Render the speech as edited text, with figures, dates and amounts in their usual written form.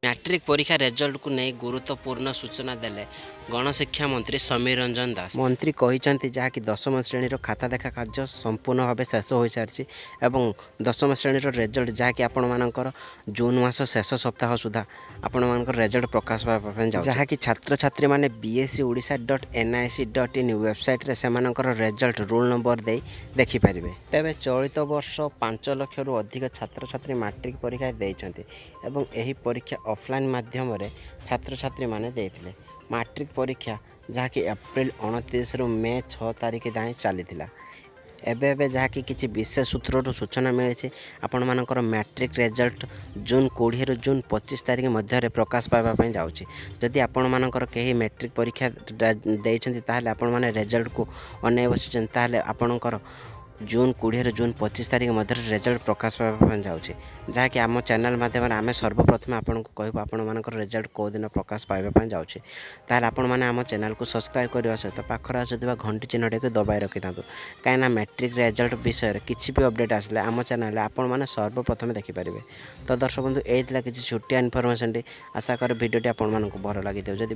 Matric परीक्षा result को नहीं गुरुत्वपूर्ण सूचना देले गणशिक्षा मंत्री समीर रंजन दास। मंत्री कहते जहाँकि दशम श्रेणी खाता देखा कार्य संपूर्ण भाव शेष हो सारी और दशम श्रेणी रेजल्ट जहाँकि आपण मानकर जून मास शेष सप्ताह सुधा आपण मानकर रेजल्ट प्रकाश पाई जहाँकि छात्र छात्री मैंने bsc.odia.nic.in वेबसाइट रे सेमानकर रेजल्ट रोल नंबर दे देखिपारे। तेरे चलित वर्ष 5 लाख रु अधिक छात्र छात्री मैट्रिक परीक्षा देइछन्ति एवं एही परीक्षा ऑफलाइन माध्यम छात्र छात्री माने देथिले। मैट्रिक परीक्षा जहाँकि एप्रिल 29 रु मे 6 तारिख जाए चली एबे जहाँकि किसी विशेष सूत्र सूचना मिली आपण मानकर मैट्रिक रेजल्ट जून 20 रु जून 25 तारिख मध्य प्रकाश पाइबा जाऊँगी। जदि आपण मानकर कहीं मैट्रिक परीक्षा देइछन्ति ताहले आपण माने रिजल्ट को अनै बसिछन ताहले आपणकर जून 20 रु जून 25 तारिख मध्य रेजल्ट प्रकाश पाइबा जाऊँगी। जहाँकि आम चैनल माध्यम आम सर्वप्रथम आपको कहूँ आपण मानकर रिजल्ट कौ दिन प्रकाश पाइबा जाऊँगी। ताहले आपण माने आम चैनल को सब्सक्राइब करने सहित पाखर आसुवा घंटी चिन्हटी को दबाई रखि था कहीं मैट्रिक रिजल्ट विषय किसी भी अपडेट आसले आम चैनल आपण मैंने सर्वप्रथम देखिपारे। तो दर्शक बंधु यही किसी छोटिया इनफर्मेशन आशा कर भिडियोटी आपण भल लगी जदि